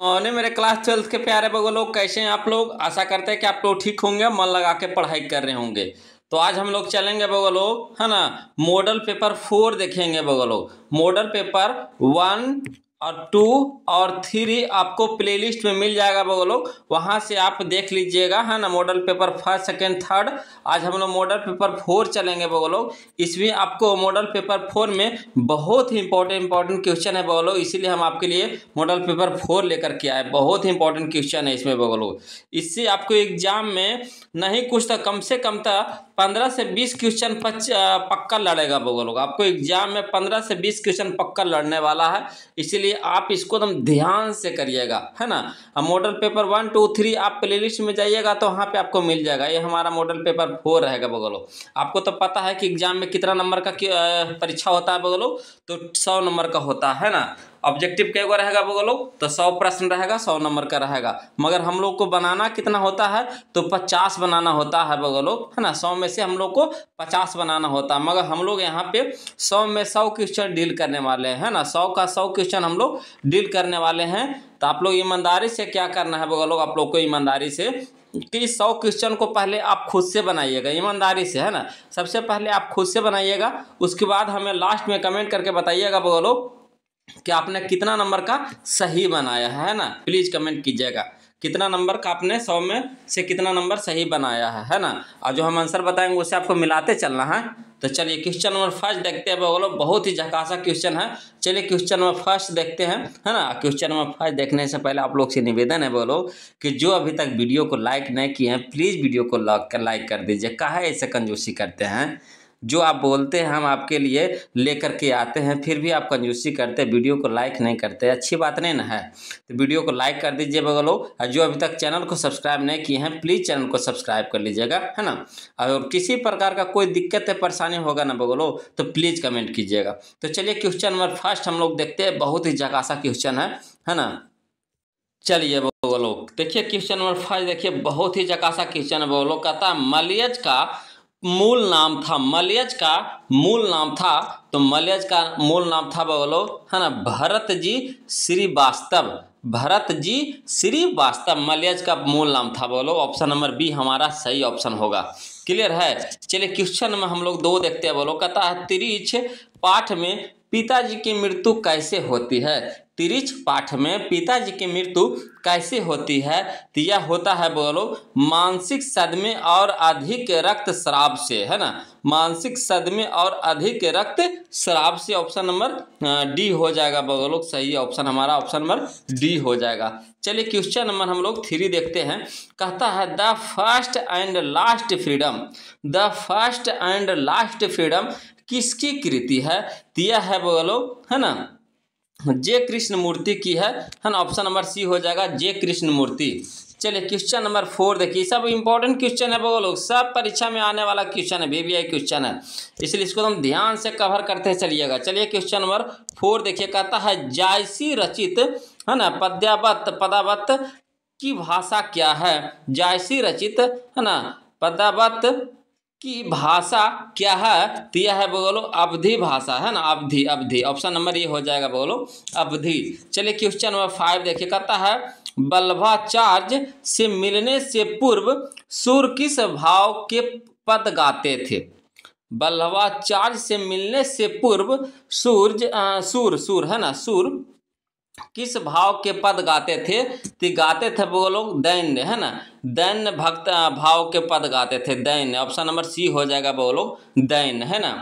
और मेरे class 12th के प्यारे बगो लोग, कैसे हैं आप लोग। आशा करते हैं कि आप लोग ठीक होंगे, मन लगा के पढ़ाई कर रहे होंगे। तो आज हम लोग चलेंगे बगो लोग, है ना, मॉडल पेपर 4 देखेंगे बगो लोग। मॉडल पेपर 1 और 2 और 3 आपको प्लेलिस्ट में मिल जाएगा बगो लोग, वहाँ से आप देख लीजिएगा, है ना। Model paper 1st, 2nd, 3rd। आज हम लोग मॉडल पेपर 4 चलेंगे बगो लोग। इसमें आपको मॉडल पेपर 4 में बहुत ही इंपॉर्टेंट क्वेश्चन है बगो लोग, इसीलिए हम आपके लिए मॉडल पेपर 4 लेकर के आए। बहुत ही इंपॉर्टेंट क्वेश्चन है इसमें बगो लोग। इससे आपको एग्जाम में नहीं कुछ तो कम से कम तो 15 से 20 क्वेश्चन पक्का लड़ेगा बगो लोग। आपको एग्जाम में 15 से 20 क्वेश्चन पक्का लड़ने वाला है, इसीलिए आप इसको एकदम ध्यान से करिएगा, है ना। अब मॉडल पेपर 1, 2, 3 आप प्लेलिस्ट में जाइएगा तो वहाँ पे आपको मिल जाएगा। ये हमारा मॉडल पेपर 4 रहेगा बगो लोग। आपको तो पता है कि एग्जाम में कितना नंबर का परीक्षा होता है बगो लोग, तो 100 नंबर का होता है ना। ऑब्जेक्टिव क्या रहेगा बगो लोग, तो 100 प्रश्न रहेगा, 100 नंबर का रहेगा। मगर हम लोग को बनाना कितना होता है, तो 50 बनाना होता है बगो लोग, है ना। 100 में से हम लोग को 50 बनाना होता है, मगर हम लोग यहाँ पे 100 में 100 क्वेश्चन डील करने वाले हैं, है ना। 100 का 100 क्वेश्चन हम लोग डील करने वाले हैं। तो आप लोग ईमानदारी से क्या करना है बगो लोग, आप लोग को ईमानदारी से कि 100 क्वेश्चन को पहले आप खुद से बनाइएगा, ईमानदारी से, है ना। सबसे पहले आप खुद से बनाइएगा, उसके बाद हमें लास्ट में कमेंट करके बताइएगा बगो लोग कि आपने कितना नंबर का सही बनाया है ना। प्लीज कमेंट कीजिएगा कितना नंबर का आपने 100 में से कितना नंबर सही बनाया है ना। और जो हम आंसर बताएंगे उससे आपको मिलाते चलना है। तो चलिए क्वेश्चन नंबर 1 देखते हैं बगो, बहुत ही झकासा क्वेश्चन है। चलिए क्वेश्चन नंबर 1 देखते हैं, है ना। क्वेश्चन नंबर 1 देखने से पहले आप लोग से निवेदन है बोलो कि जो अभी तक वीडियो को लाइक नहीं किए हैं, प्लीज़ वीडियो को लाइक कर दीजिए। काहे ऐसे कंजूसी करते हैं, जो आप बोलते हैं हम आपके लिए लेकर के आते हैं, फिर भी आप कंजूसी करते हैं, वीडियो को लाइक नहीं करते, अच्छी बात नहीं ना है। तो वीडियो को लाइक कर दीजिए बगल लोग, और जो अभी तक चैनल को सब्सक्राइब नहीं किए हैं, प्लीज़ चैनल को सब्सक्राइब कर लीजिएगा, है ना। और किसी प्रकार का कोई दिक्कत है, परेशानी होगा ना बगल लोग, तो प्लीज़ कमेंट कीजिएगा। तो चलिए क्वेश्चन नंबर 1 हम लोग देखते हैं, बहुत ही झकासा क्वेश्चन है ना। चलिए बगल लोग देखिए क्वेश्चन नंबर 5 देखिए, बहुत ही झकासा क्वेश्चन है बगल लोग। कहता है मलयज का मूल नाम था, मलयज का मूल नाम था, तो मलयज का मूल नाम था बोलो, है ना, भरत जी श्रीवास्तव। भरत जी श्रीवास्तव मलयज का मूल नाम था बोलो। ऑप्शन नंबर बी हमारा सही ऑप्शन होगा। क्लियर है। चलिए क्वेश्चन में हम लोग 2 देखते हैं बोलो। कहता है तिरिछ पाठ में पिताजी की मृत्यु कैसे होती है। तिरिछ पाठ में पिताजी की मृत्यु कैसे होती है, तो यह होता है बोलो मानसिक सदमे और अधिक रक्तस्राव से, है ना। मानसिक सदमे और अधिक रक्तस्राव से ऑप्शन नंबर डी हो जाएगा बोलो। सही ऑप्शन हमारा ऑप्शन नंबर डी हो जाएगा। चलिए क्वेश्चन नंबर हम लोग 3 देखते हैं। कहता है the first and last freedom, the first and last freedom किसकी कृति है, दिया है बोलो, है ना, जे कृष्णमूर्ति की है ना। ऑप्शन नंबर सी हो जाएगा, जे कृष्णमूर्ति। चलिए क्वेश्चन नंबर 4 देखिए, सब इंपॉर्टेंट क्वेश्चन है बोलो, सब परीक्षा में आने वाला क्वेश्चन है, VVI क्वेश्चन है, इसलिए इसको हम ध्यान से कवर करते चलिएगा। चलिए क्वेश्चन नंबर 4 देखिए। कहता है जायसी रचित, है ना, पद्यावत पदावत की भाषा क्या है। जायसी रचित, है ना, पदावत की भाषा क्या है, तो यह है बोलो अवधी भाषा, है ना। अवधी, अवधी ऑप्शन नंबर ये हो जाएगा बोलो अवधी। चलिए क्वेश्चन नंबर 5 देखिए। कहता है वल्लभाचार्य से मिलने से पूर्व सूर किस भाव के पद गाते थे। वल्लभाचार्य से मिलने से पूर्व सूर है ना, सूर किस भाव के पद गाते थे, तो गाते थे बोलो दैन्य, है ना, दैन्य भक्त भाव के पद गाते थे, दैन्य। ऑप्शन नंबर सी हो जाएगा बोलो दैन्य, है ना।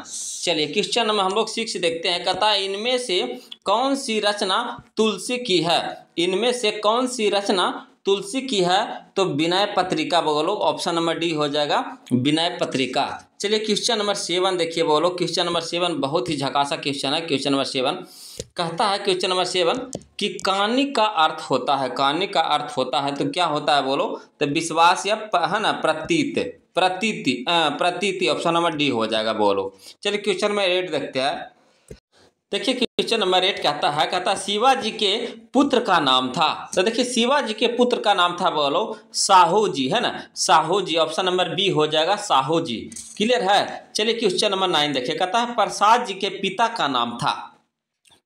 चलिए क्वेश्चन नंबर हम लोग 6 देखते हैं। कहता है इनमें से कौन सी रचना तुलसी की है, इनमें से कौन सी रचना तुलसी की है, तो विनय पत्रिका बोलो। ऑप्शन नंबर डी हो जाएगा विनय पत्रिका। चलिए क्वेश्चन नंबर 7 देखिए बोलो। क्वेश्चन नंबर 7 बहुत ही झकासा क्वेश्चन है। क्वेश्चन नंबर 7 कहता है, क्वेश्चन नंबर 7 कि कहानी का अर्थ होता है, कहानी का अर्थ होता है, तो क्या होता है बोलो, तो विश्वास या, है ना, प्रतीत, प्रतीति, प्रतीति। ऑप्शन नंबर डी हो जाएगा बोलो। चलिए क्वेश्चन नंबर 8 देखते हैं। देखिए क्वेश्चन नंबर 8 कहता है शिवाजी के पुत्र का नाम था, तो देखिए शिवाजी के पुत्र का नाम था बोलो साहू जी, है ना, साहू जी। ऑप्शन नंबर बी हो जाएगा साहू जी। क्लियर है। चलिए क्वेश्चन नंबर 9 देखिए। कहता है प्रसाद जी के पिता का नाम था,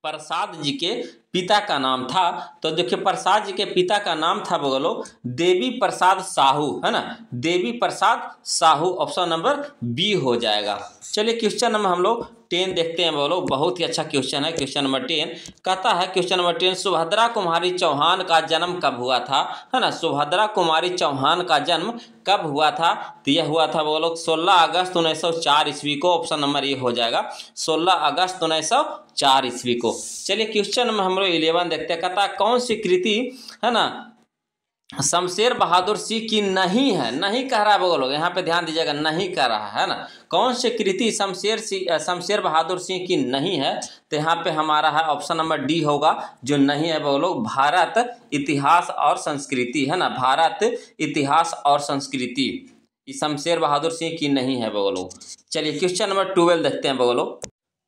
प्रसाद जी के पिता का नाम था, तो देखिए प्रसाद जी के पिता का नाम था बोलो देवी प्रसाद साहू, है ना, Devi Prasad Sahu, option number B हो जाएगा। चलिए क्वेश्चन नंबर हम लोग 10 देखते हैं बोलो, बहुत ही अच्छा क्वेश्चन है। क्वेश्चन नंबर 10 कहता है, क्वेश्चन नंबर 10, सुभद्रा कुमारी चौहान का जन्म कब हुआ था, है ना, सुभद्रा कुमारी चौहान का जन्म कब हुआ था, तो यह हुआ था बोलो 16 अगस्त 1904 ईस्वी को, ऑप्शन नंबर ए हो जाएगा 16 अगस्त 1904 ईस्वी को। चलिए क्वेश्चन नंबर हम लोग 11 देखते हैं, कहता है कौन सी कृति, है ना, शमशेर बहादुर सिंह की नहीं है, नहीं कह रहा है बोलो, यहाँ पे ध्यान दीजिएगा, नहीं कह रहा है ना, कौन सी कृति शमशेर बहादुर सिंह की नहीं है, तो यहाँ पे हमारा है ऑप्शन नंबर डी होगा, जो नहीं है बोलो भारत इतिहास और संस्कृति, है ना, भारत इतिहास और संस्कृति, ये शमशेर बहादुर सिंह की नहीं है बोलो। चलिए क्वेश्चन नंबर 12 देखते हैं बोलो,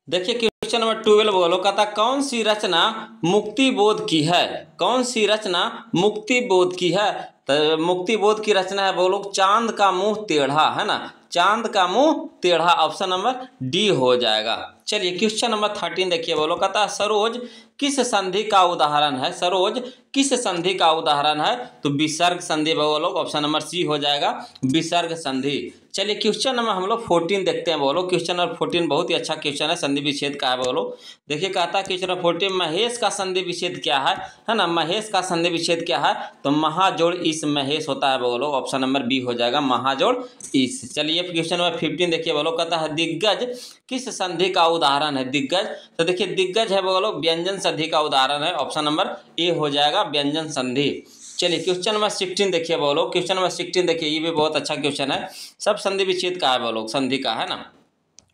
देखिए क्वेश्चन नंबर 12 बोलो, कहता कौन सी रचना मुक्ति बोध की है, कौन सी रचना मुक्ति बोध की है, तो मुक्ति बोध की रचना है बोलो चांद का मुंह टेढ़ा, है ना, चांद का मुंह टेढ़ा, ऑप्शन नंबर डी हो जाएगा। चलिए क्वेश्चन नंबर 13 देखिए बोलो, कहता सरोज किस संधि का उदाहरण है, सरोज किस संधि का उदाहरण है, तो विसर्ग संधि बोलो, ऑप्शन नंबर सी हो जाएगा विसर्ग संधि। चलिए क्वेश्चन नंबर हम लोग 14 देखते हैं बोलो, क्वेश्चन नंबर 14 बहुत ही अच्छा क्वेश्चन है, संधि विच्छेद का है बोलो। देखिए कहता है क्वेश्चन नंबर 14, महेश का संधि विच्छेद क्या है ना, महेश का संधि विच्छेद क्या है, तो महाजोड़ इस महेश होता है बोलो, ऑप्शन नंबर बी हो जाएगा महाजोड़ इस। चलिए क्वेश्चन नंबर 15 देखिए बोलो, कहता है दिग्गज किस संधि का उदाहरण है, दिग्गज, तो देखिए दिग्गज है बोलो व्यंजन संधि का उदाहरण है, ऑप्शन नंबर ए हो जाएगा व्यंजन संधि। चलिए क्वेश्चन नंबर 16 देखिए बोलो, क्वेश्चन नंबर 16 देखिए, ये भी बहुत अच्छा क्वेश्चन है, सब संधि विच्छेद का है बोलो, संधि का है ना।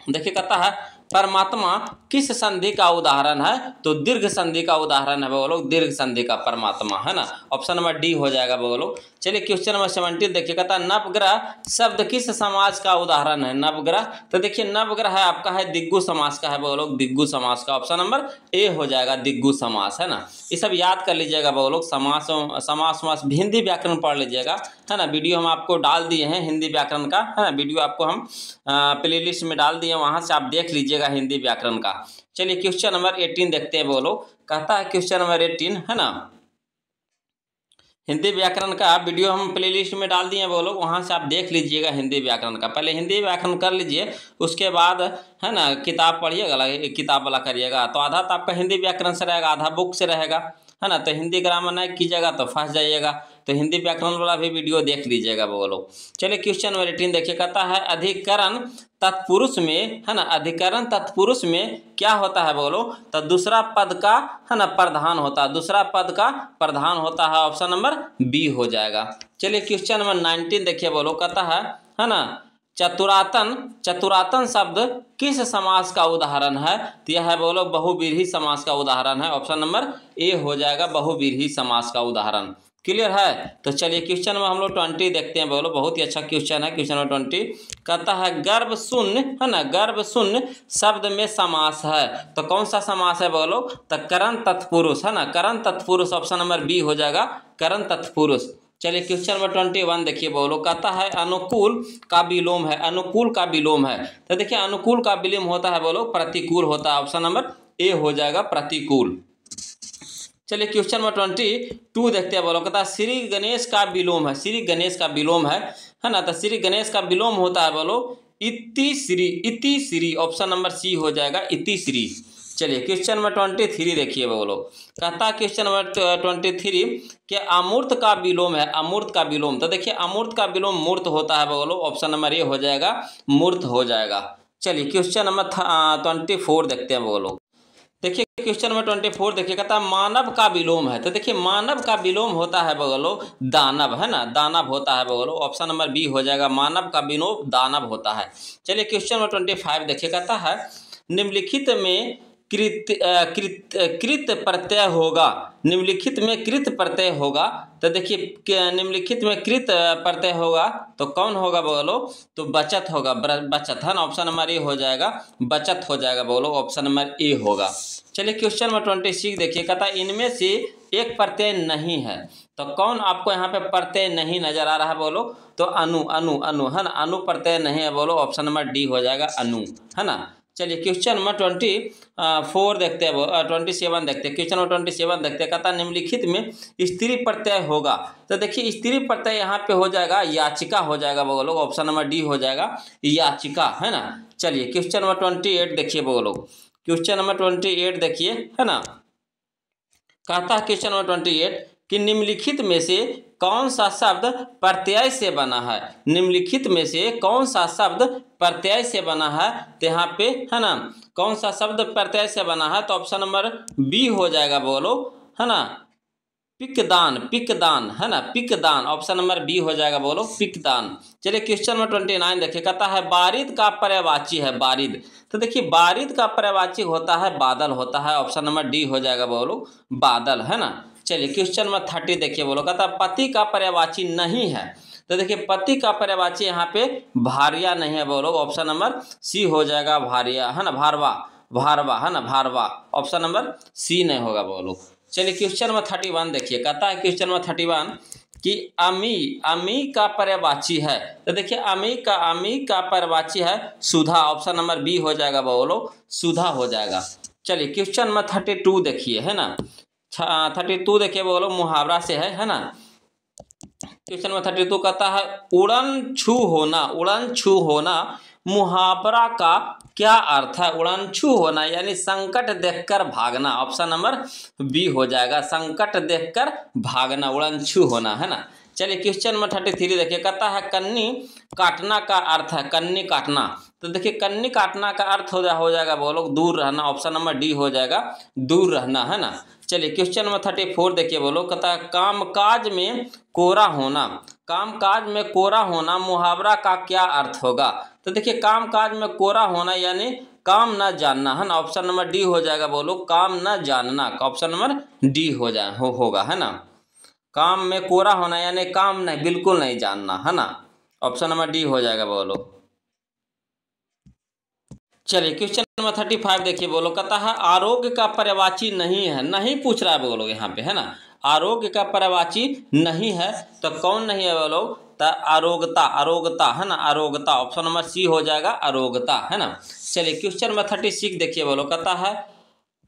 देखिए कहता है परमात्मा किस संधि का उदाहरण है, तो दीर्घ संधि का उदाहरण है बोलो, दीर्घ संधि का परमात्मा, है ना, ऑप्शन नंबर डी हो जाएगा बोलो। चलिए क्वेश्चन नंबर 17 देखिए, कहता है नवग्रह शब्द किस समाज का उदाहरण है, नवग्रह, तो देखिए नवग्रह है आपका है दिग्गु समास का है बोलो, दिग्गु समास का, ऑप्शन नंबर ए हो जाएगा दिग्गु समास, है ना। ये सब याद कर लीजिएगा बोलो, समास हिंदी व्याकरण पढ़ लीजिएगा, है ना, वीडियो हम आपको डाल दिए हैं हिंदी व्याकरण का, है ना, वीडियो आपको हम प्लेलिस्ट में डाल दिए, वहां से आप देख लीजिएगा हिंदी व्याकरण का। चलिए क्वेश्चन नंबर 18 देखते हैं बोलो, कहता है क्वेश्चन नंबर 18, है ना, हिंदी व्याकरण का वीडियो हम प्लेलिस्ट में डाल दिए बोलो, वहां से आप देख लीजिएगा हिंदी व्याकरण का, पहले हिंदी व्याकरण कर लीजिए, उसके बाद है ना किताब पढ़िएगा, किताब वाला करिएगा, तो आधा तो आपका हिंदी व्याकरण से रहेगा, आधा बुक से रहेगा, है ना, तो हिंदी ग्रामर नहीं कीजिएगा तो फंस जाइएगा, तो हिंदी व्याकरण वाला भी वीडियो देख लीजिएगा बोलो। चलिए क्वेश्चन नंबर 18 देखिए, कहता है अधिकरण तत्पुरुष में, है ना, अधिकरण तत्पुरुष में क्या होता है बोलो, तो दूसरा पद का, है ना, प्रधान होता है, दूसरा पद का प्रधान होता है, ऑप्शन नंबर बी हो जाएगा। चलिए क्वेश्चन नंबर 19 देखिए बोलो, कहता है ना चतुरातन, चतुरातन शब्द किस समास का उदाहरण है, तो यह है बोलो बहुव्रीहि समास का उदाहरण है, ऑप्शन नंबर ए हो जाएगा बहुव्रीहि समास का उदाहरण। क्लियर है। तो चलिए क्वेश्चन में हम लोग 20 देखते हैं बोलो, बहुत ही अच्छा क्वेश्चन है। क्वेश्चन नंबर 20 कहता है गर्भ शून्य, है ना, गर्भ शून्य शब्द में समास है, तो कौन सा समास है बोलो, तो करण तत्पुरुष, है ना, करण तत्पुरुष, ऑप्शन नंबर बी हो जाएगा करण तत्पुरुष। चलिए क्वेश्चन नंबर 21 देखिए बोलो, कहता है अनुकूल का विलोम है, अनुकूल का विलोम है, तो देखिए अनुकूल का विलोम होता है बोलो प्रतिकूल होता है, ऑप्शन नंबर ए हो जाएगा प्रतिकूल। चलिए क्वेश्चन नंबर 22 देखते हैं बोलो, कहता है श्री गणेश का विलोम है, श्री गणेश का विलोम है ना, तो श्री गणेश का विलोम होता है बोलो इति श्री, इति श्री, ऑप्शन नंबर सी हो जाएगा इति श्री। चलिए क्वेश्चन नंबर 23 देखिए बोलो, कहता है क्वेश्चन नंबर 23 कि अमूर्त का विलोम है, अमूर्त का विलोम, तो देखिए अमूर्त का विलोम मूर्त होता है बोलो, ऑप्शन नंबर ए हो जाएगा मूर्त हो जाएगा। चलिए क्वेश्चन नंबर 24 देखते हैं बोलो, देखिए क्वेश्चन नंबर 24 देखिए, कहता है मानव का विलोम है, तो देखिए मानव का विलोम होता है बोलो दानव, है ना, दानव होता है बोलो, ऑप्शन नंबर बी हो जाएगा मानव का विलोम दानव होता है। चलिए क्वेश्चन नंबर 25 देखिए, कहता है निम्नलिखित में कृत प्रत्यय होगा, निम्नलिखित में कृत प्रत्यय होगा, तो देखिए निम्नलिखित में कृत प्रत्यय होगा तो कौन होगा बोलो, तो बचत होगा, बचत, है ना, ऑप्शन नंबर ए हो जाएगा बचत हो जाएगा बोलो, ऑप्शन नंबर ए होगा। चलिए क्वेश्चन नंबर 26 देखिए, कहता है इनमें से एक प्रत्यय नहीं है, तो कौन आपको यहाँ पे प्रत्यय नहीं नजर आ रहा है बोलो, तो अनु, अनु, अनु, है ना, अनु प्रत्यय नहीं है बोलो, ऑप्शन नंबर डी हो जाएगा अनु, है ना। चलिए क्वेश्चन नंबर 24 देखते हैं, 27 देखते हैं। क्वेश्चन नंबर 27 देखते हैं, कहता निम्नलिखित में स्त्री प्रत्यय होगा। तो देखिए स्त्री प्रत्यय यहाँ पे हो जाएगा याचिका हो जाएगा वो लोग, ऑप्शन नंबर डी हो जाएगा याचिका, है ना। चलिए क्वेश्चन नंबर 28 देखिए वो लोग, क्वेश्चन नंबर 28 देखिए, है ना। कहता है क्वेश्चन नंबर 28 कि निम्नलिखित में से कौन सा शब्द प्रत्यय से बना है। निम्नलिखित में से कौन सा शब्द प्रत्यय से बना है, तो यहाँ पे, है ना, कौन सा शब्द प्रत्यय से बना है, तो ऑप्शन नंबर बी हो जाएगा बोलो, है ना, पिकदान, पिकदान, है ना, पिकदान, ऑप्शन नंबर बी हो जाएगा बोलो पिकदान। चलिए क्वेश्चन नंबर 29 देखिए, कहता है बारिद का पर्यायवाची है बारिद। तो देखिए बारिद का पर्यायवाची होता है बादल होता है, ऑप्शन नंबर डी हो जाएगा बोलो बादल, है ना। चलिए क्वेश्चन नंबर 30 देखिए बोलो, कहता है पति का पर्यायवाची नहीं है। तो देखिए पति का पर्यायवाची यहाँ पे भारिया नहीं है बोलो, ऑप्शन नंबर सी हो जाएगा भारिया, है ना, भारवा, भारवा, है ना, भारवा, ऑप्शन नंबर सी नहीं होगा बोलो। चलिए क्वेश्चन नंबर 31 देखिए, कहता है क्वेश्चन नंबर 31 कि अमी, अमी का पर्यायवाची है। तो देखिए अमी का पर्यायवाची है सुधा, ऑप्शन नंबर बी हो जाएगा बोलो सुधा हो जाएगा। चलिए क्वेश्चन नंबर 32 देखिए, है ना, 32 देखिए बोलो मुहावरा से है ना। क्वेश्चन नंबर 32 कहता है उड़न छू होना, उड़न छू होना मुहावरा का क्या अर्थ है। उड़न छू होना यानी संकट देखकर भागना, ऑप्शन नंबर बी हो जाएगा संकट देखकर भागना, उड़न छू होना, है ना। चलिए क्वेश्चन नंबर 33 देखिए, कहता है कन्नी काटना का अर्थ है, कन्नी काटना। तो देखिए कन्नी काटना का अर्थ हो जाएगा बोलो दूर रहना, ऑप्शन नंबर डी हो जाएगा दूर रहना, है ना। चलिए क्वेश्चन नंबर 34 देखिए बोलो, कहता है कामकाज में कोरा होना, कामकाज में कोरा होना मुहावरा का क्या अर्थ होगा। तो देखिए कामकाज में कोरा होना यानी काम न जानना, है ना, ऑप्शन नंबर डी हो जाएगा बोलो काम न जानना, ऑप्शन नंबर डी होगा, है ना। काम में कोरा होना यानी काम नहीं, बिल्कुल नहीं जानना, है ना, ऑप्शन नंबर डी हो जाएगा बोलो। चलिए क्वेश्चन नंबर 35 देखिए बोलो, कहता है आरोग्य का पर्यायवाची नहीं है, नहीं पूछ रहा है बोलो यहाँ पे, है ना, आरोग्य का पर्यायवाची नहीं है तो कौन नहीं है बोलो, तो अरोगता, अरोगता, है ना, अरोगता, ऑप्शन नंबर सी हो जाएगा अरोगता, है ना। चलिए क्वेश्चन नंबर 36 देखिए बोलो, कहता है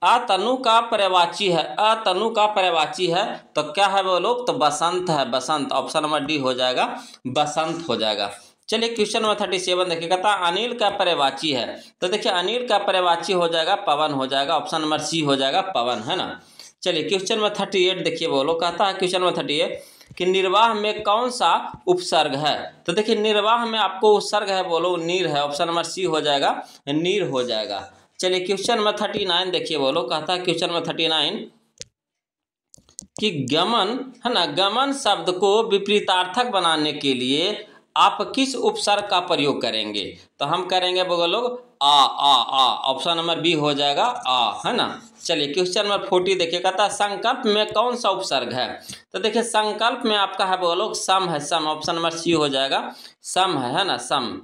अतनु का पर्यायवाची है, अतनु का पर्यायवाची है तो क्या है बोलो, तो बसंत है, बसंत, ऑप्शन नंबर डी हो जाएगा बसंत हो जाएगा। चलिए क्वेश्चन नंबर 37 देखिए, कहता अनिल का पर्यायवाची है। तो देखिए अनिल का पर्यायवाची हो जाएगा पवन हो जाएगा, ऑप्शन नंबर सी हो जाएगा पवन, है ना। चलिए क्वेश्चन नंबर 38 देखिए बोलो, कहता है क्वेश्चन नंबर 38 कि निर्वाह में कौन सा उपसर्ग है। तो देखिए निर्वाह में आपको उपसर्ग है बोलो नीर है, ऑप्शन नंबर सी हो जाएगा नीर हो जाएगा। चलिए क्वेश्चन नंबर 39 देखिए बोलो, कहता है क्वेश्चन नंबर 39 कि गमन, है ना, गमन शब्द को विपरीतार्थक बनाने के लिए आप किस उपसर्ग का प्रयोग करेंगे। तो हम करेंगे बोलो लोग आ, ऑप्शन नंबर बी हो जाएगा आ, है ना। चलिए क्वेश्चन नंबर 40 देखिए, कहता है संकल्प में कौन सा उपसर्ग है। तो देखिए संकल्प में आपका है बोलो सम है, सम, ऑप्शन नंबर सी हो जाएगा सम है ना, सम।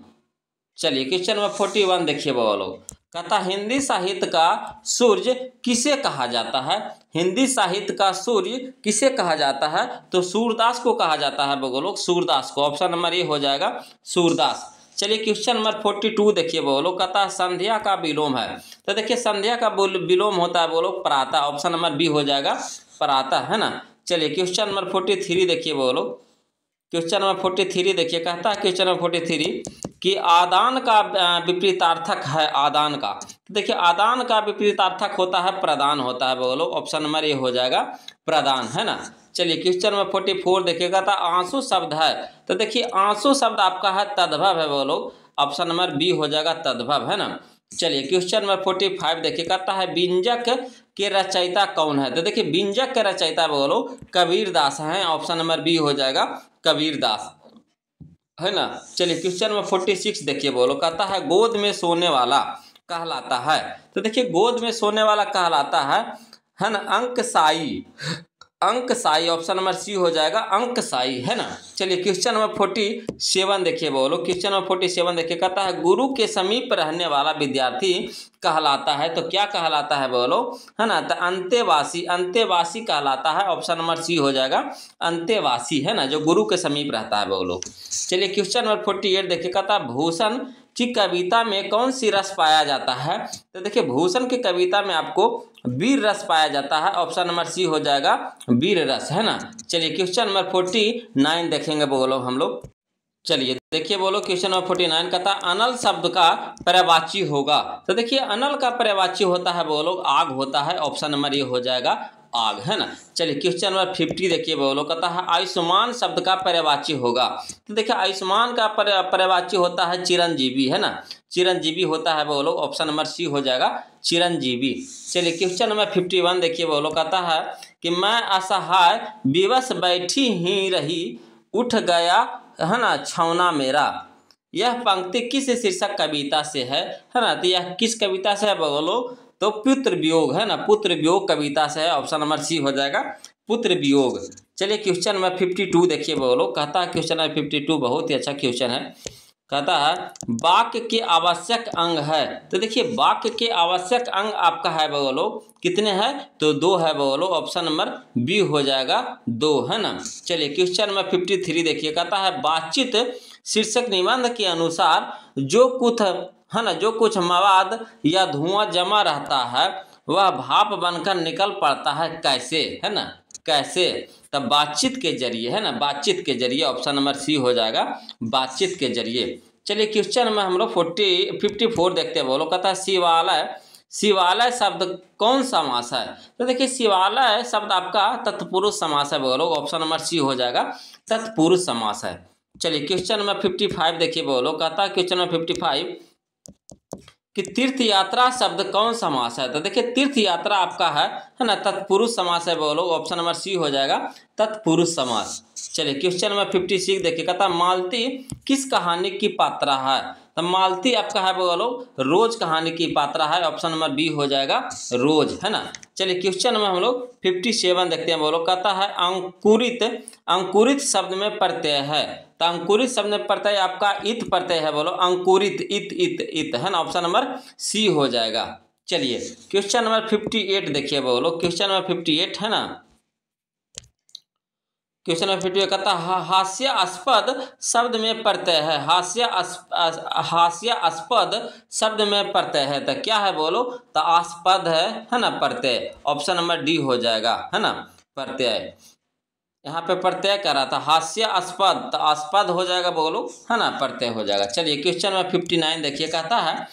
चलिए क्वेश्चन नंबर 41 देखिए बोलो, कहता हिंदी साहित्य का सूर्य किसे कहा जाता है। हिंदी साहित्य का सूर्य किसे कहा जाता है, तो सूरदास को कहा जाता है बोलो सूरदास को, ऑप्शन नंबर ए हो जाएगा सूरदास। चलिए क्वेश्चन नंबर 42 देखिए बोलो, कहता संध्या का विलोम है। तो देखिए संध्या का विलोम होता है बोलो प्रातः, ऑप्शन नंबर बी हो जाएगा प्रातः, है ना। चलिए क्वेश्चन नंबर 43 देखिए बोलो, क्वेश्चन नंबर 43 देखिए, कहता है क्वेश्चन नंबर 43 कि आदान का विपरीतार्थक है आदान का। तो देखिए आदान का विपरीतार्थक होता है प्रदान होता है बोलो, ऑप्शन नंबर ए हो जाएगा प्रदान, है ना। चलिए क्वेश्चन नंबर 44 देखिएगा, तो आंसू शब्द है। तो देखिए आंसू शब्द आपका है तद्भव है बोलो, ऑप्शन नंबर बी हो जाएगा तद्भव, है ना। चलिए क्वेश्चन नंबर 45 देखिए, कहता है व्यंजक के रचयिता कौन है। तो देखिए व्यंजक के रचयिता बोलो कबीरदास हैं, ऑप्शन नंबर बी हो जाएगा कबीरदास, है ना। चलिए क्वेश्चन नंबर 46 देखिए बोलो, कहता है गोद में सोने वाला कहलाता है। तो देखिए गोद में सोने वाला कहलाता है ना अंकसाई, अंकसाई, ऑप्शन नंबर सी हो जाएगा अंकसाई, है ना। चलिए क्वेश्चन नंबर 47 देखिए बोलो, क्वेश्चन नंबर 47 देखिए, कहता है गुरु के समीप रहने वाला विद्यार्थी कहलाता है। तो क्या कहलाता है बोलो, है ना, तो अंतेवासी, अंतेवासी कहलाता है, ऑप्शन नंबर सी हो जाएगा अंतेवासी, है ना, जो गुरु के समीप रहता है बोलो। चलिए क्वेश्चन नंबर 48 देखिए, कहता है भूषण कि कविता में कौन सी रस पाया जाता है? तो देखिए भूषण की कविता में आपको वीर रस पाया जाता है। ऑप्शन नंबर सी हो जाएगा वीर रस, है ना। चलिए क्वेश्चन नंबर 49 देखेंगे बोलो हम लोग। चलिए देखिए बोलो क्वेश्चन नंबर 49 कहता है अनल शब्द का पर्यायवाची होगा। तो देखिए अनल का पर्यायवाची होता है बोलो आग होता है। ऑप्शन नंबर ये हो जाएगा आग, है ना। चलिए क्वेश्चन नंबर 50 देखिए बोलो कहता है आयुष्मान शब्द का पर्यायवाची होगा। तो देखिए आयुष्मान का पर्यायवाची होता है चिरंजीवी, है ना। चिरंजीवी होता है बोलो। ऑप्शन नंबर सी हो जाएगा चिरंजीवी। चलिए क्वेश्चन नंबर 51 देखिए बोलो कहता है कि मैं असहाय विवश बैठी ही रही, उठ गया है ना छौना मेरा। यह पंक्ति किस शीर्षक कविता से है ना। तो यह किस कविता से है बोलो? तो पुत्र वियोग, है ना। पुत्र वियोग कविता से है। ऑप्शन नंबर सी हो जाएगा पुत्र वियोग। चलिए क्वेश्चन नंबर 52 देखिए बोलो कहता है क्वेश्चन नंबर 52 बहुत ही अच्छा क्वेश्चन है। कहता है वाक्य के आवश्यक अंग है। तो देखिए वाक्य के आवश्यक अंग आपका है बोलो कितने हैं? तो 2 है बोलो। ऑप्शन नंबर बी हो जाएगा 2, है ना। चलिए क्वेश्चन नंबर 53 देखिए कहता है बातचीत शीर्षक निबंध के अनुसार जो कुछ, है ना, जो कुछ मवाद या धुआं जमा रहता है वह भाप बनकर निकल पड़ता है कैसे, है ना। कैसे? तब बातचीत के जरिए, है ना। बातचीत के जरिए। ऑप्शन नंबर सी हो जाएगा बातचीत के जरिए। चलिए क्वेश्चन में हम लोग 54 देखते हैं बोलो कहता है शिवालय, शिवालय शब्द कौन समास है? तो देखिए शिवालय शब्द आपका तत्पुरुष समास है बोलो। ऑप्शन नंबर सी हो जाएगा तत्पुरुष समास है। चलिए क्वेश्चन नंबर 55 देखिए बोलो कहता है क्वेश्चन नंबर 55 कि तीर्थ यात्रा शब्द कौन समास है? तो देखिए तीर्थ यात्रा आपका है ना तत्पुरुष समास है बोलो। ऑप्शन नंबर सी हो जाएगा तत्पुरुष समास। चलिए क्वेश्चन नंबर 56 देखिए कहता मालती किस कहानी की पात्रा है? तो मालती आपका है बोलो रोज कहानी की पात्रा है। ऑप्शन नंबर बी हो जाएगा रोज, है ना। चलिए क्वेश्चन में हम लोग 57 देखते हैं बोलो कहता है अंकुरित, अंकुरित शब्द में प्रत्यय है। तो अंकुरित शब्द में प्रत्यय आपका इत प्रत्यय है बोलो अंकुरित, इत इत इत, है ना। ऑप्शन नंबर सी हो जाएगा। चलिए क्वेश्चन नंबर 58 देखिए बोलो क्वेश्चन नंबर 58, है ना। क्वेश्चन नंबर 58 कहता है हास्यास्पद शब्द में प्रत्यय है। हास्यास्पद शब्द में प्रत्यय है तो क्या है बोलो? तो आस्पद है ना प्रत्यय। ऑप्शन नंबर डी हो जाएगा, है ना प्रत्यय। यहाँ पे प्रत्यय कर रहा था हास्यास्पद, तो आस्पद हो जाएगा बोलो, है ना प्रत्यय हो जाएगा। चलिए क्वेश्चन नंबर 59 देखिए कहता है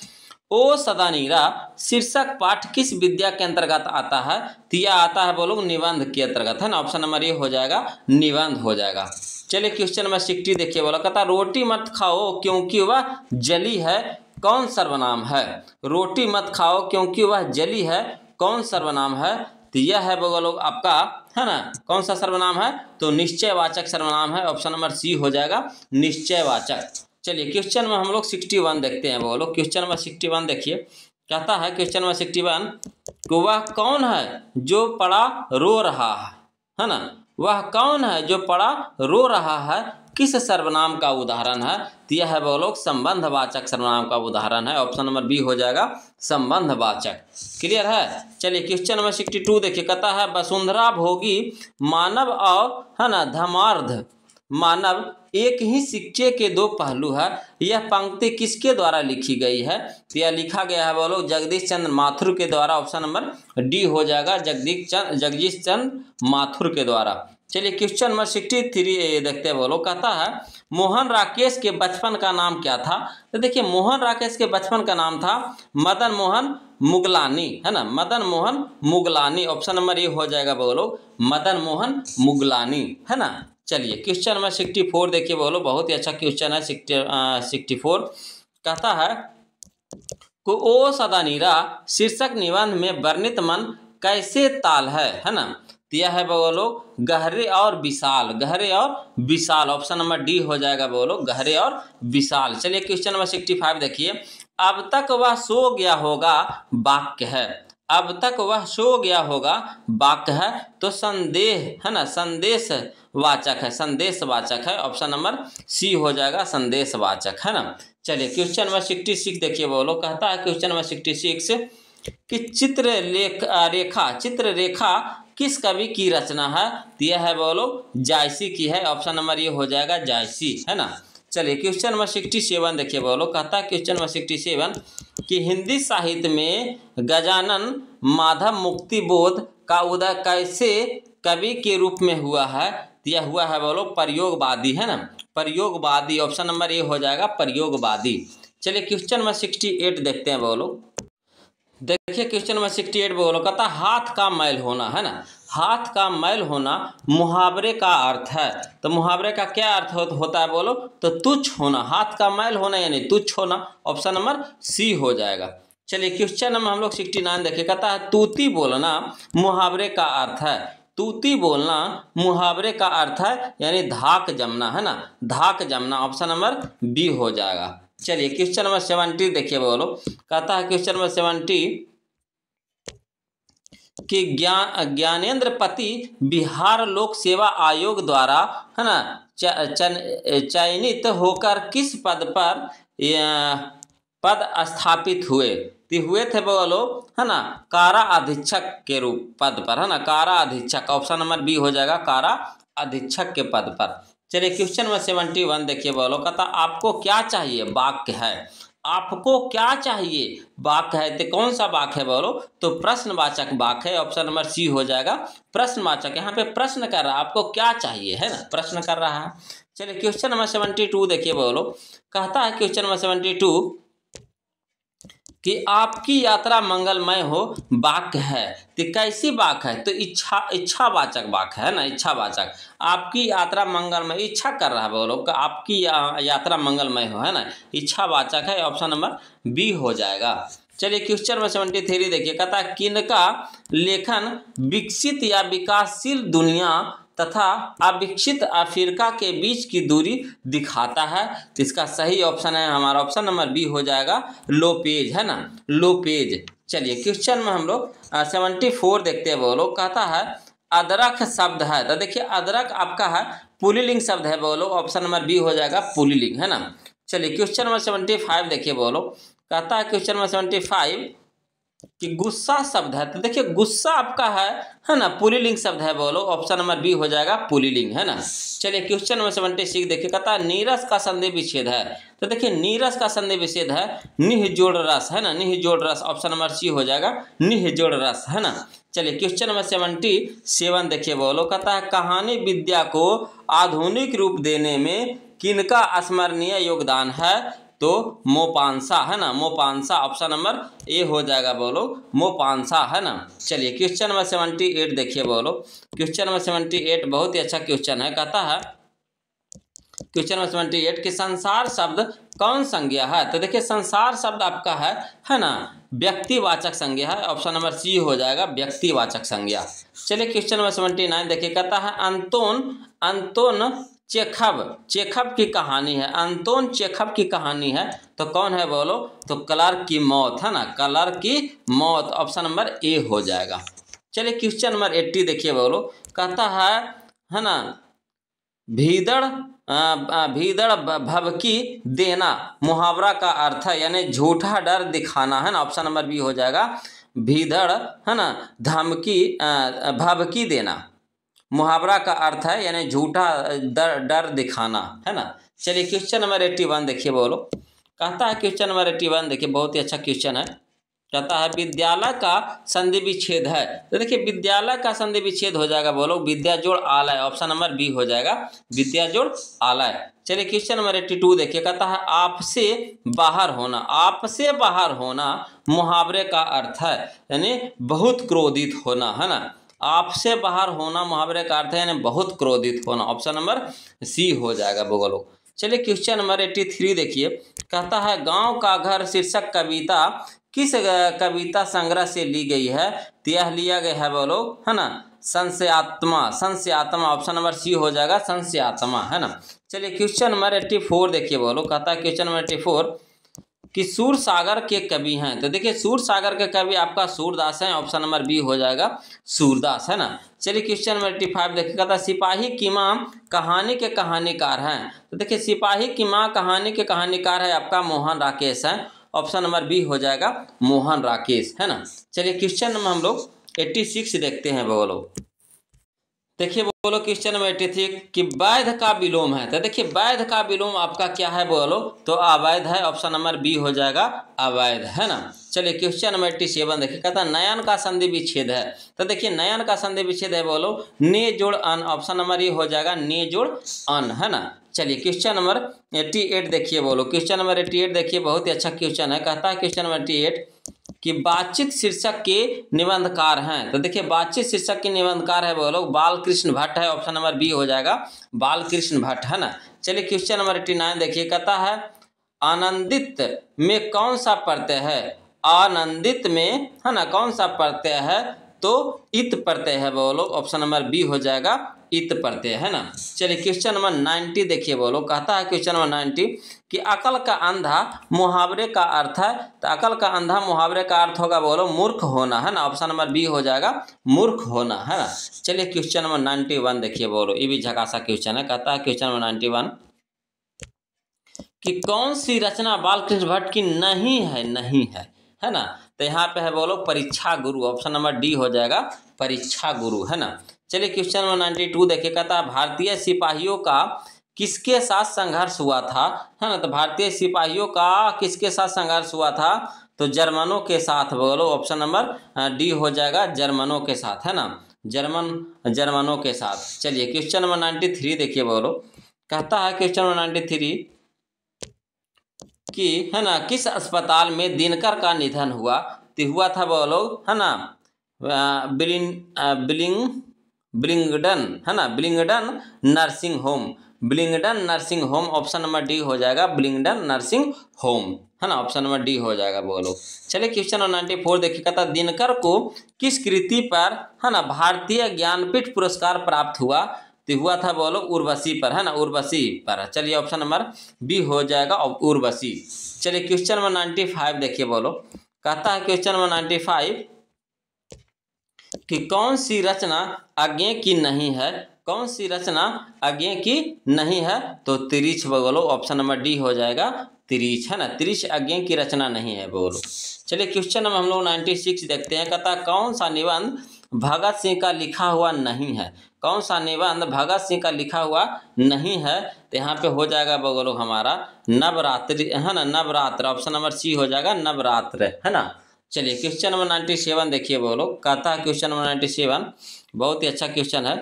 ओ सदा नीरा शीर्षक पाठ किस विद्या के अंतर्गत आता है? तो यह आता है बोलो निबंध के अंतर्गत, है ना। ऑप्शन नंबर ये हो जाएगा निबंध हो जाएगा। चलिए क्वेश्चन नंबर 60 देखिए बोला कहता रोटी मत खाओ क्योंकि वह जली है, कौन सर्वनाम है? रोटी मत खाओ क्योंकि वह जली है, कौन सर्वनाम है? तो यह है बोलो आपका, है ना, कौन सा सर्वनाम है? तो निश्चयवाचक सर्वनाम है। ऑप्शन नंबर सी हो जाएगा निश्चयवाचक। चलिए क्वेश्चन में हम लोग 61 देखते हैं बोलो। क्वेश्चन नंबर 61 देखिए कहता है क्वेश्चन नंबर 61 कि वह कौन है जो पड़ा रो रहा है ना। वह कौन है जो पड़ा रो रहा है किस सर्वनाम का उदाहरण है? तो यह है बोलो संबंधवाचक सर्वनाम का उदाहरण है। ऑप्शन नंबर बी हो जाएगा संबंधवाचक। क्लियर है। चलिए क्वेश्चन नंबर 62 देखिए कहता है वसुंधरा भोगी मानव और, है ना, धर्मार्थ मानव एक ही सिक्के के 2 पहलू है। यह पंक्ति किसके द्वारा लिखी गई है? तो यह लिखा गया है बोलो जगदीश चंद्र माथुर के द्वारा। ऑप्शन नंबर डी हो जाएगा जगदीश चंद्र माथुर के द्वारा। चलिए क्वेश्चन नंबर 63 देखते हैं बोलो कहता है मोहन राकेश के बचपन का नाम क्या था? तो देखिए मोहन राकेश के बचपन का नाम था मदन मोहन मुगलानी, है ना, Madan Mohan Muglani. Option number A हो जाएगा बोलो मदन मोहन मुगलानी, है ना। चलिए क्वेश्चन नंबर 64 देखिए बोलो बहुत ही अच्छा क्वेश्चन है। 64 कहता है को ओ सदा नीरा शीर्षक निबंध में वर्णित मन कैसे ताल है ना। तो यह है बोलो गहरे और विशाल, गहरे और विशाल। ऑप्शन नंबर डी हो जाएगा बोलो गहरे और विशाल। चलिए क्वेश्चन नंबर 65 देखिए अब तक वह सो गया होगा वाक्य है। अब तक वह सो गया होगा वाक्य है तो संदेह, है ना, संदेश वाचक है, संदेशवाचक है। ऑप्शन नंबर सी हो जाएगा संदेशवाचक, है ना। चलिए क्वेश्चन नंबर 66 देखिए बोलो कहता है क्वेश्चन नंबर 66 कि चित्ररेखा किस कवि की रचना है? तो यह है बोलो जायसी की है। ऑप्शन नंबर ये हो जाएगा जायसी, है ना। चलिए क्वेश्चन नंबर 67 देखिए बोलो, कहता है क्वेश्चन नंबर 67 कि हिंदी साहित्य में गजानन माधव मुक्ति बोध का उदय कैसे कवि के रूप में हुआ है? यह हुआ है बोलो प्रयोगवादी, है ना, प्रयोगवादी। ऑप्शन नंबर ए हो जाएगा प्रयोगवादी। चलिए क्वेश्चन नंबर 68 देखते हैं बोलो। देखिए क्वेश्चन नंबर 68 बोलो, कहता हाथ का मैल होना, है ना, हाथ का मैल होना मुहावरे का अर्थ है। तो मुहावरे का क्या अर्थ होता है बोलो? तो तुच्छ होना, हाथ का मैल होना यानी तुच्छ होना। ऑप्शन नंबर सी हो जाएगा। चलिए क्वेश्चन नंबर हम लोग 69 देखिए, कहता है तूती बोलना मुहावरे का अर्थ है। तूती बोलना मुहावरे का अर्थ है यानी धाक जमना, है ना, धाक जमना। ऑप्शन नंबर बी हो जाएगा। चलिए क्वेश्चन नंबर 70 देखिए बोलो, कहता है क्वेश्चन नंबर 70 कि ज्ञानेंद्र पति बिहार लोक सेवा आयोग द्वारा, है ना, चयनित होकर किस पद पर पद स्थापित हुए? तो हुए थे बोलो, है ना, कारा अधीक्षक के रूप पद पर, है ना, कारा अधीक्षक। ऑप्शन नंबर बी हो जाएगा कारा अधीक्षक के पद पर। चलिए क्वेश्चन नंबर 71 देखिए बोलो, कहता आपको क्या चाहिए वाक्य है। आपको क्या चाहिए वाक्य है, तो कौन सा वाक्य है बोलो? तो प्रश्नवाचक वाक्य है। ऑप्शन नंबर सी हो जाएगा प्रश्नवाचक। यहाँ पे प्रश्न कर रहा है आपको क्या चाहिए, है ना, प्रश्न कर रहा है। चलिए क्वेश्चन नंबर 72 देखिए बोलो, कहता है क्वेश्चन नंबर 72 कि आपकी यात्रा मंगलमय हो वाक्य है। तो कैसी वाक्य है? तो इच्छावाचक वाक्य है ना, इच्छावाचक। आपकी यात्रा मंगलमय, इच्छा कर रहा है बोलो कि आपकी यात्रा मंगलमय हो, है ना, इच्छावाचक है। ऑप्शन नंबर बी हो जाएगा। चलिए क्वेश्चन नंबर 73 देखिए, कहता है किनका लेखन विकसित या विकासशील दुनिया तथा अविकसित अफ्रीका के बीच की दूरी दिखाता है? तो इसका सही ऑप्शन है हमारा ऑप्शन नंबर बी हो जाएगा लोपेज, है ना, लोपेज। चलिए क्वेश्चन में हम लोग 74 देखते हैं बोलो, कहता है अदरक शब्द है। तो देखिए अदरक आपका है पुल्लिंग शब्द है बोलो। ऑप्शन नंबर बी हो जाएगा पुल्लिंग, है ना। चलिए क्वेश्चन नंबर 75 देखिए बोलो, कहता है क्वेश्चन नंबर 75 कि गुस्सा शब्द है। तो देखिए गुस्सा आपका है ना, पुल्लिंग शब्द है बोलो। ऑप्शन नंबर बी हो जाएगा पुल्लिंग, है ना। चलिए क्वेश्चन नंबर 76 देखिए, कहता है नीरस का संधि विच्छेद है। तो देखिए नीरस का संधि विच्छेद है निह जोड़ रस, है ना, निह जोड़ रस। ऑप्शन नंबर सी हो जाएगा निह जोड़ रस, है ना। चलिए क्वेश्चन नंबर 77 देखिए बोलो, कहता है कहानी विद्या को आधुनिक रूप देने में किनका स्मरणीय योगदान है? तो मोपांसा, है ना, मोपांसा। ऑप्शन नंबर ए हो जाएगा बोलो मोपांसा, है ना। चलिए क्वेश्चन नंबर 78 देखिए बोलो, क्वेश्चन नंबर 78 बहुत ही अच्छा क्वेश्चन है। कहता है क्वेश्चन नंबर 78 कि संसार शब्द कौन संज्ञा है? तो देखिए संसार शब्द आपका है ना, व्यक्तिवाचक संज्ञा है। ऑप्शन नंबर सी हो जाएगा व्यक्तिवाचक संज्ञा। चलिए क्वेश्चन नंबर 79 देखिए, कहता है अंतोन चेखव की कहानी है। अंतोन चेखव की कहानी है तो कौन है बोलो? तो क्लर्क की मौत, है ना, क्लर्क की मौत। ऑप्शन नंबर ए हो जाएगा। चलिए क्वेश्चन नंबर 80 देखिए बोलो, कहता है ना, भीदड़ भभकी देना मुहावरा का अर्थ है यानी झूठा डर दिखाना, है ना। ऑप्शन नंबर बी हो जाएगा भीदड़, है ना, धमकी भभकी देना मुहावरा का अर्थ है यानी झूठा डर दिखाना, है ना। चलिए क्वेश्चन नंबर 81 देखिए बोलो, कहता है क्वेश्चन नंबर 81 देखिए बहुत ही अच्छा क्वेश्चन है। कहता है विद्यालय का संधि विच्छेद है। तो देखिए विद्यालय का संधि विच्छेद हो जाएगा बोलो विद्या जोड़ आलय। ऑप्शन नंबर बी हो जाएगा विद्या जोड़ आलय। चलिए क्वेश्चन नंबर 82 देखिए, कहता है आपसे बाहर होना। आपसे बाहर होना मुहावरे का अर्थ है यानी बहुत क्रोधित होना, है ना। आपसे बाहर होना मुहावरे का अर्थ है यानी बहुत क्रोधित होना। ऑप्शन नंबर सी हो जाएगा बोलो। चलिए क्वेश्चन नंबर 83 देखिए, कहता है गांव का घर शीर्षक कविता किस कविता संग्रह से ली गई है? तो यह लिया गया है बोलो, है ना, संशयात्मा। संशयात्मा ऑप्शन नंबर सी हो जाएगा संशयात्मा, है ना। चलिए क्वेश्चन नंबर 84 देखिए बोलो, कहता है क्वेश्चन नंबर 84 कि सूरसागर के कवि हैं। तो देखिए सूरसागर के कवि आपका सूरदास हैं। ऑप्शन नंबर बी हो जाएगा सूरदास, है ना। चलिए क्वेश्चन नंबर 85 देखिए, कहता सिपाही की माँ कहानी के कहानीकार हैं। तो देखिए सिपाही की माँ कहानी के कहानीकार है आपका मोहन राकेश हैं। ऑप्शन नंबर बी हो जाएगा मोहन राकेश, है ना। चलिए क्वेश्चन नंबर हम लोग 86 देखते हैं बोलो, देखिए बोलो क्वेश्चन नंबर 83 कि वैध का विलोम है। तो देखिए वैध का विलोम आपका क्या है बोलो, तो अवैध है। ऑप्शन नंबर बी हो जाएगा अवैध, है ना। चलिए क्वेश्चन नंबर 87 देखिए, कहता है नयन का संधि विच्छेद है। तो देखिए नयन का संधि विच्छेद है बोलो ने जोड़ अन। ऑप्शन नंबर ए हो जाएगा ने जोड़ अन, है ना। चलिए क्वेश्चन नंबर 88 देखिए बोलो, क्वेश्चन नंबर 88 देखिए, बहुत ही अच्छा क्वेश्चन है। कहता है क्वेश्चन नंबर 88 कि बातचीत शीर्षक के निबंधकार हैं। तो देखिए बातचीत शीर्षक के निबंधकार है बोलो बालकृष्ण भट्ट है। ऑप्शन नंबर बी हो जाएगा बालकृष्ण भट्ट, है ना। चलिए क्वेश्चन नंबर 89 देखिए, कहता है आनंदित में कौन सा प्रत्यय है। आनंदित में, है ना, कौन सा प्रत्यय है, तो इत प्रत्यय है बोलो। ऑप्शन नंबर बी हो जाएगा इत प्रत्यय, है ना। चलिए क्वेश्चन नंबर 90 देखिए बोलो, कहता है क्वेश्चन नंबर 90 कि अकल का अंधा मुहावरे का अर्थ है। तो अकल का अंधा मुहावरे का अर्थ होगा बोलो मूर्ख होना, है ना। ऑप्शन नंबर बी हो जाएगा मूर्ख होना, है ना। चलिए क्वेश्चन नंबर 91 देखिए बोलो, ये भी झकासा क्वेश्चन है। कहता है क्वेश्चन नंबर 91 कि कौन सी रचना बालकृष्ण भट्ट की नहीं है, है ना। तो यहाँ पे है बोलो परीक्षा गुरु। ऑप्शन नंबर डी हो जाएगा परीक्षा गुरु, है ना। चलिए क्वेश्चन नंबर 92 देखिए, कहता है भारतीय सिपाहियों का किसके साथ संघर्ष हुआ था, है ना। तो भारतीय सिपाहियों का किसके साथ संघर्ष हुआ था, तो जर्मनों के साथ बोलो। ऑप्शन नंबर डी हो जाएगा जर्मनों के साथ, है ना। जर्मनों के साथ। चलिए क्वेश्चन नंबर 93 देखिए बोलो, कहता है क्वेश्चन नंबर 93 कि, है ना, किस अस्पताल में दिनकर का निधन हुआ। तो हुआ था बोलो, है ना, ब्लिंगडन, है ना, Blingdon nursing home. Blingdon nursing home, option number D हो जाएगा ब्लिंगडन नर्सिंग होम, है ना। ऑप्शन नंबर डी हो जाएगा बोलो। चलिए क्वेश्चन नंबर 94 देखिए, कहता दिनकर को किस कृति पर, है ना, भारतीय ज्ञानपीठ पुरस्कार प्राप्त हुआ। तो हुआ था बोलो उर्वशी पर, है ना, उर्वशी पर। चलिए ऑप्शन नंबर बी हो जाएगा उर्वशी। चलिए क्वेश्चन नंबर 95 देखिए बोलो, कहता है क्वेश्चन नंबर 95 कि कौन सी रचना अज्ञेय की नहीं है। कौन सी रचना अज्ञेय की नहीं है, तो तिरीछ बोलो। ऑप्शन नंबर डी हो जाएगा तिरीछ, है ना। तिरीछ अज्ञेय की रचना नहीं है बोलो। चलिए क्वेश्चन नंबर हम लोग 96 देखते हैं। कहता कौन सा निबंध भगत सिंह का लिखा हुआ नहीं है। कौन सा निबंध भगत सिंह का लिखा हुआ नहीं है, तो यहाँ पे हो जाएगा बोलो हमारा नवरात्रि, है ना, नवरात्र। ऑप्शन नंबर सी हो जाएगा नवरात्र, है ना। चलिए क्वेश्चन नंबर 97 देखिए बोलो, कहता है क्वेश्चन नंबर 97 बहुत ही अच्छा क्वेश्चन है।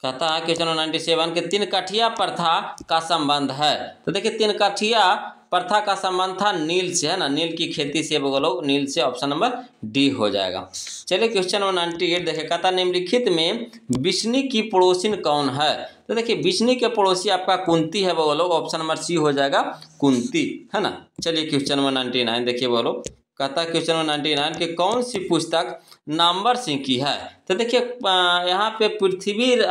कहता है क्वेश्चन नंबर 97 कि तिनकठिया प्रथा का संबंध है। तो देखिए तिनकठिया प्रथा का संबंध था नील से, है ना, नील की खेती से बोलो, नील से। ऑप्शन नंबर डी हो जाएगा। चलिए क्वेश्चन नंबर 98 देखे, कहता निम्नलिखित में बिश्नी की पड़ोसिन कौन है। तो देखिए बिश्नी के पड़ोसी आपका कुंती है बोलो। ऑप्शन नंबर सी हो जाएगा कुंती, है ना। चलिए क्वेश्चन नंबर 99 देखिए बोलो, कहता है क्वेश्चन नंबर 99 कि कौन सी पुस्तक नामवर सिंह की है। तो देखिए यहाँ पे पृथ्वीराज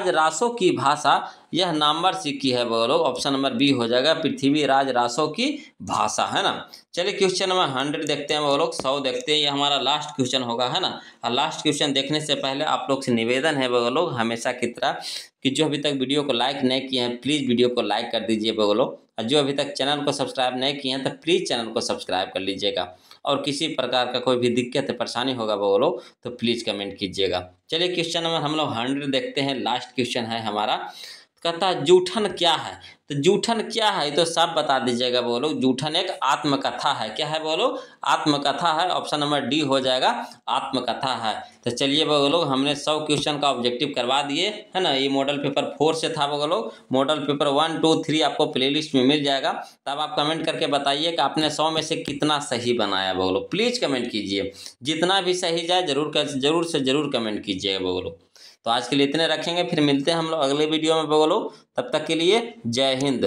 रासो की भाषा यह नामवर सिंह की है बोलो। ऑप्शन नंबर बी हो जाएगा पृथ्वीराज रासो की भाषा, है ना। चलिए क्वेश्चन नंबर 100 देखते हैं बोलो, 100 देखते हैं, ये हमारा लास्ट क्वेश्चन होगा, है ना। और लास्ट क्वेश्चन देखने से पहले आप लोग से निवेदन है बोलो हमेशा की तरह कि जो अभी तक वीडियो को लाइक नहीं किए हैं प्लीज़ वीडियो को लाइक कर दीजिए बोलो। और जो अभी तक चैनल को सब्सक्राइब नहीं किए हैं तो प्लीज़ चैनल को सब्सक्राइब कर लीजिएगा। और किसी प्रकार का कोई भी दिक्कत परेशानी होगा बोलो तो प्लीज़ कमेंट कीजिएगा। चलिए क्वेश्चन नंबर हम लोग 100 देखते हैं, लास्ट क्वेश्चन है हमारा। कहता है जूठन क्या है। तो जूठन क्या है तो सब बता दीजिएगा बोलो। जूठन एक आत्मकथा है। क्या है बोलो, आत्मकथा है। ऑप्शन नंबर डी हो जाएगा आत्मकथा है। तो चलिए बोलो हमने 100 क्वेश्चन का ऑब्जेक्टिव करवा दिए, है ना। ये मॉडल पेपर 4 से था बोलो। मॉडल पेपर 1, 2, 3 आपको प्लेलिस्ट में मिल जाएगा। तब आप कमेंट करके बताइए कि आपने 100 में से कितना सही बनाया बोलो। प्लीज़ कमेंट कीजिए, जितना भी सही जाए जरूर से जरूर कमेंट कीजिएगा बोलो। तो आज के लिए इतने रखेंगे, फिर मिलते हैं हम लोग अगले वीडियो में बोलो। तब तक के लिए जय हिंद।